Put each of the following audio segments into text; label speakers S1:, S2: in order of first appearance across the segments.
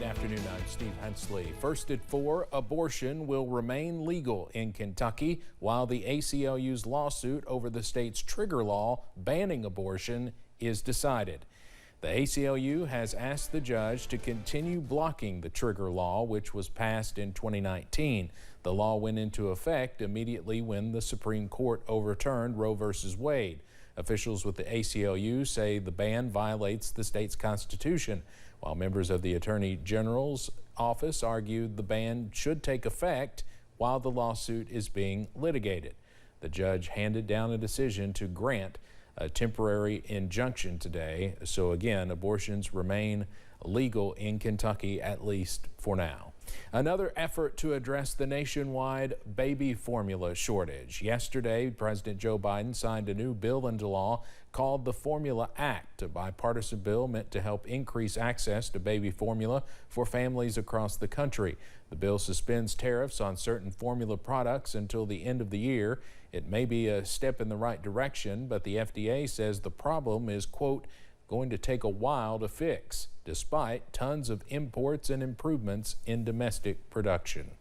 S1: afternoon. I'm Steve Hensley. First at 4, abortion will remain legal in Kentucky while the ACLU's lawsuit over the state's trigger law banning abortion is decided. The ACLU has asked the judge to continue blocking the trigger law, which was passed in 2019. The law went into effect immediately when the Supreme Court overturned Roe v. Wade. Officials with the ACLU say the ban violates the state's constitution, while members of the Attorney General's office argued the ban should take effect while the lawsuit is being litigated. The judge handed down a decision to grant a temporary injunction today. So again, abortions remain legal in Kentucky, at least for now. Another effort to address the nationwide baby formula shortage. Yesterday, President Joe Biden signed a new bill into law called the Formula Act, a bipartisan bill meant to help increase access to baby formula for families across the country. The bill suspends tariffs on certain formula products until the end of the year. It may be a step in the right direction, but the FDA says the problem is, quote, going to take a while to fix, despite tons of imports and improvements in domestic production.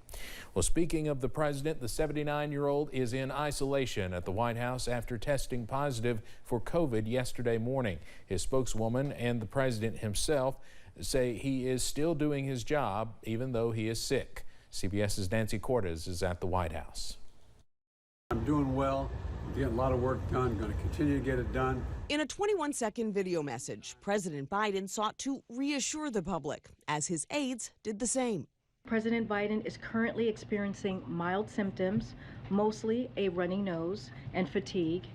S1: Well, speaking of the president, the 79-year-old is in isolation at the White House after testing positive for COVID yesterday morning. His spokeswoman and the president himself say he is still doing his job even though he is sick. CBS's Nancy Cortez is at the White House.
S2: I'm doing well. I'm getting a lot of work done. Going to continue to get it done.
S3: In a 21-second video message, President Biden sought to reassure the public, as his aides did the same.
S4: President Biden is currently experiencing mild symptoms, mostly a runny nose and fatigue,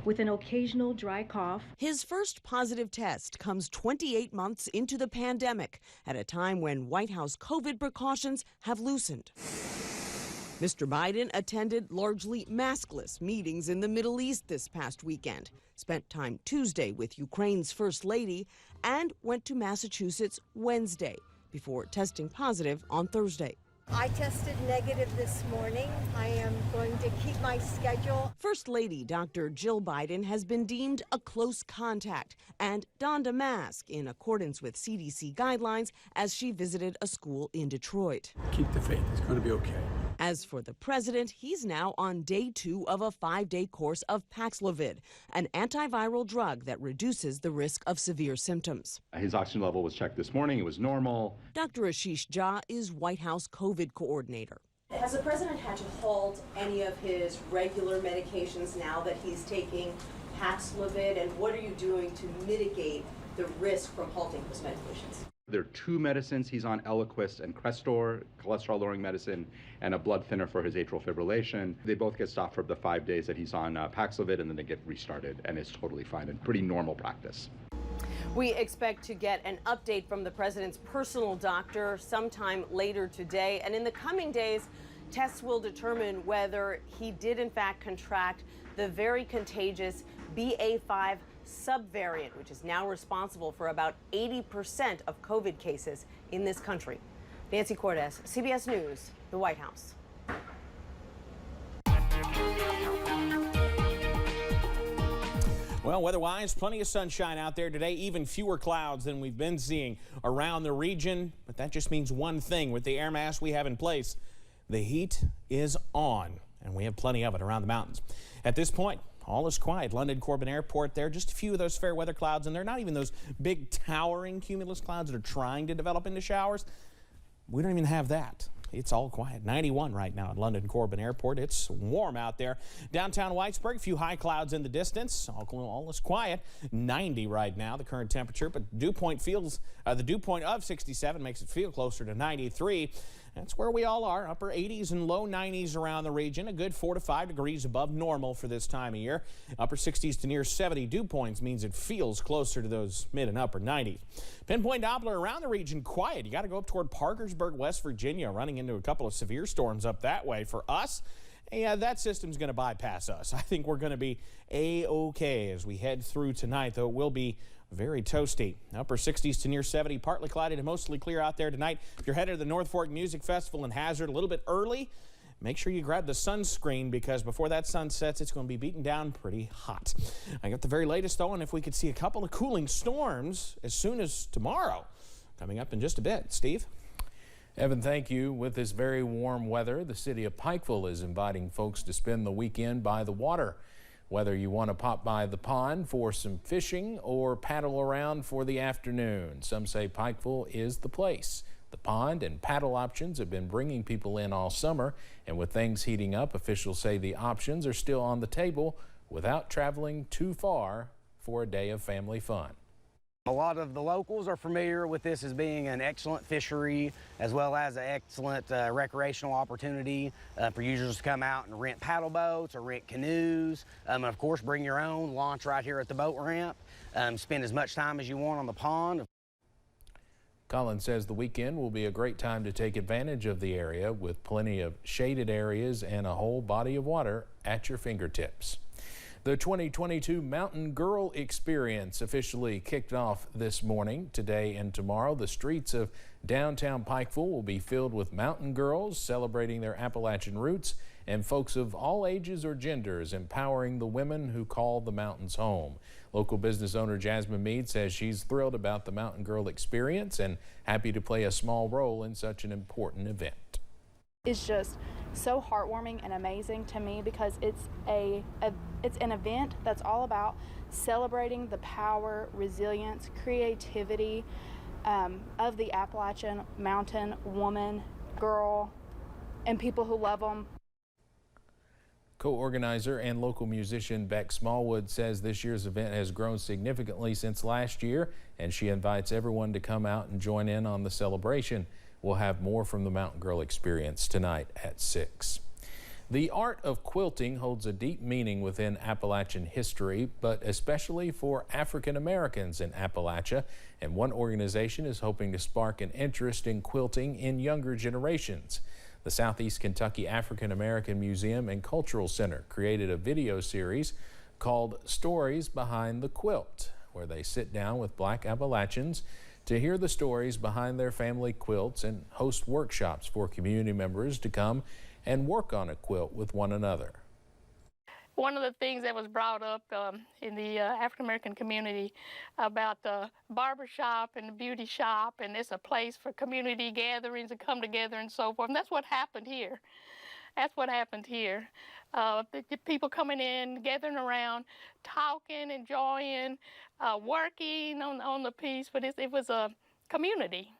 S4: with an occasional dry cough.
S3: His first positive test comes 28 months into the pandemic, at a time when White House COVID precautions have loosened. Mr. Biden attended largely maskless meetings in the Middle East this past weekend, spent time Tuesday with Ukraine's First Lady, and went to Massachusetts Wednesday before testing positive on Thursday.
S5: I tested negative this morning. I am going to keep my schedule.
S3: First Lady Dr. Jill Biden has been deemed a close contact and donned a mask in accordance with CDC guidelines as she visited a school in Detroit.
S2: Keep the faith. It's going to be okay.
S3: As for the president, he's now on day 2 of a 5-day course of Paxlovid, an antiviral drug that reduces the risk of severe symptoms.
S6: His oxygen level was checked this morning. It was normal.
S3: Dr. Ashish Jha is White House COVID coordinator.
S7: Has the president had to halt any of his regular medications now that he's taking Paxlovid, and what are you doing to mitigate the risk from halting those medications?
S6: There are 2 medicines he's on, Eliquis and Crestor, cholesterol-lowering medicine, and a blood thinner for his atrial fibrillation. They both get stopped for the 5 days that he's on Paxlovid, and then they get restarted, and it's totally fine and pretty normal practice.
S7: We expect to get an update from the president's personal doctor sometime later today, and in the coming days, tests will determine whether he did in fact contract the very contagious BA.5 subvariant, which is now responsible for about 80% of COVID cases in this country. Nancy Cortez, CBS News, the White House.
S8: Well, weather-wise, plenty of sunshine out there today, even fewer clouds than we've been seeing around the region. But that just means one thing. With the air mass we have in place, the heat is on, and we have plenty of it around the mountains. At this point, all is quiet. London Corbin Airport there, just a few of those fair weather clouds, and they're not even those big towering cumulus clouds that are trying to develop into showers. We don't even have that. It's all quiet. 91 right now at London Corbin Airport. It's warm out there. Downtown Whitesburg, a few high clouds in the distance. All is quiet. 90 right now, the current temperature, but dew point of 67 makes it feel closer to 93. That's where we all are, upper 80s and low 90s around the region. A good 4 to 5 degrees above normal for this time of year. Upper 60s to near 70 dew points means it feels closer to those mid and upper 90s. Pinpoint Doppler around the region quiet. You got to go up toward Parkersburg, West Virginia, running into a couple of severe storms up that way. For us, yeah, that system's going to bypass us. I think we're going to be A-OK as we head through tonight, though it will be very toasty. Upper 60s to near 70, partly cloudy to mostly clear out there tonight. If you're headed to the North Fork Music Festival in Hazard a little bit early, make sure you grab the sunscreen because before that sun sets, it's going to be beaten down pretty hot. I got the very latest though, and if we could see a couple of cooling storms as soon as tomorrow. coming up in just a bit. Steve?
S1: Evan, thank you. With this very warm weather, the city of Pikeville is inviting folks to spend the weekend by the water. Whether you want to pop by the pond for some fishing or paddle around for the afternoon, some say Pikeville is the place. The pond and paddle options have been bringing people in all summer, and with things heating up, officials say the options are still on the table without traveling too far for a day of family fun.
S9: A lot of the locals are familiar with this as being an excellent fishery as well as an excellent recreational opportunity for users to come out and rent paddle boats or rent canoes. And of course, bring your own, launch right here at the boat ramp, spend as much time as you want on the pond.
S1: Colin says the weekend will be a great time to take advantage of the area with plenty of shaded areas and a whole body of water at your fingertips. The 2022 Mountain Girl Experience officially kicked off this morning. Today and tomorrow, the streets of downtown Pikeville will be filled with mountain girls celebrating their Appalachian roots and folks of all ages or genders empowering the women who call the mountains home. Local business owner Jasmine Mead says she's thrilled about the Mountain Girl Experience and happy to play a small role in such an important event.
S10: It's just so heartwarming and amazing to me because it's an event that's all about celebrating the power, resilience, creativity of the Appalachian mountain woman, girl, and people who love them.
S1: Co-organizer and local musician Beck Smallwood says this year's event has grown significantly since last year, and she invites everyone to come out and join in on the celebration. We'll have more from the Mountain Girl Experience tonight at 6. The art of quilting holds a deep meaning within Appalachian history, but especially for African Americans in Appalachia, and one organization is hoping to spark an interest in quilting in younger generations. The Southeast Kentucky African American Museum and Cultural Center created a video series called Stories Behind the Quilt, where they sit down with Black Appalachians to hear the stories behind their family quilts and host workshops for community members to come and work on a quilt with one another.
S11: One of the things that was brought up in the African American community about the barber shop and the beauty shop, and it's a place for community gatherings to come together and so forth. And that's what happened here. That's what happened here. The people coming in, gathering around, talking, enjoying, working on the piece, but it was a community.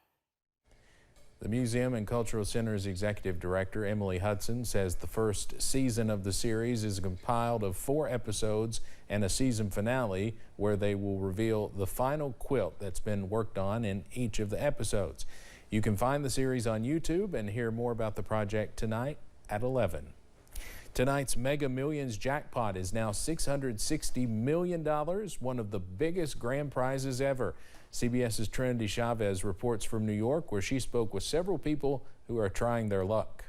S1: The Museum and Cultural Center's executive director, Emily Hudson, says the first season of the series is compiled of 4 episodes and a season finale where they will reveal the final quilt that's been worked on in each of the episodes. You can find the series on YouTube and hear more about the project tonight at 11. Tonight's Mega Millions jackpot is now $660 million, one of the biggest grand prizes ever. CBS's Trinity Chavez reports from New York, where she spoke with several people who are trying their luck.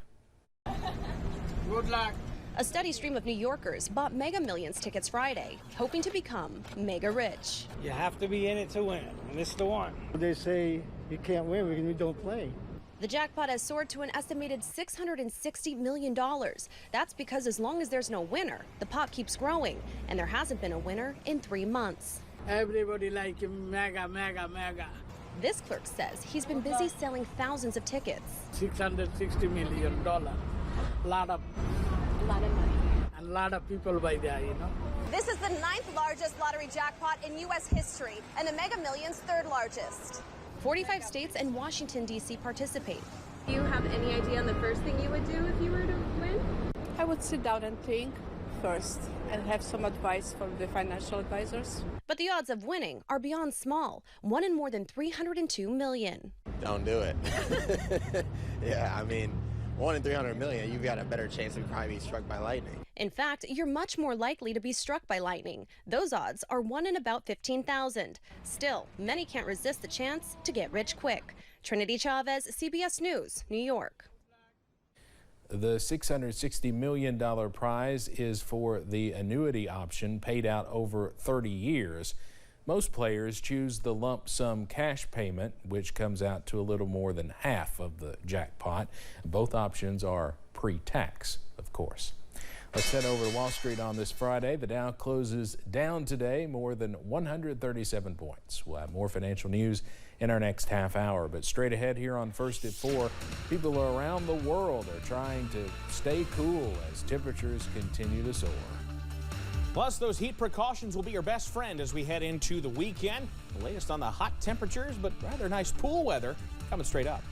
S12: Good luck.
S13: A steady stream of New Yorkers bought Mega Millions tickets Friday, hoping to become mega rich.
S12: You have to be in it to win, and this is the one. They say you can't win when you don't play.
S13: The jackpot has soared to an estimated $660 million. That's because as long as there's no winner, the pot keeps growing, and there hasn't been a winner in 3 months.
S12: Everybody like mega, mega, mega.
S13: This clerk says he's been busy selling thousands of tickets.
S12: $660 million. A lot of money. And a lot of people by there, you know.
S13: This is the 9th largest lottery jackpot in U.S. history, and the Mega Millions 3rd largest. 45 states and Washington, D.C. participate.
S14: Do you have any idea on the first thing you would do if you were to win?
S15: I would sit down and think first and have some advice from the financial advisors.
S13: But the odds of winning are beyond small, one in more than 302 million.
S16: Don't do it. Yeah, I mean, 1 in 300 million, you've got a better chance of probably being struck by lightning.
S13: In fact, you're much more likely to be struck by lightning. Those odds are 1 in about 15,000. Still, many can't resist the chance to get rich quick. Trinity Chavez, CBS News, New York.
S1: The $660 million prize is for the annuity option paid out over 30 years. Most players choose the lump sum cash payment, which comes out to a little more than half of the jackpot. Both options are pre-tax, of course. Let's head over to Wall Street on this Friday. The Dow closes down today more than 137 points. We'll have more financial news in our next half hour. But straight ahead here on First at 4, people around the world are trying to stay cool as temperatures continue to soar.
S8: Plus, those heat precautions will be your best friend as we head into the weekend. The latest on the hot temperatures, but rather nice pool weather coming straight up.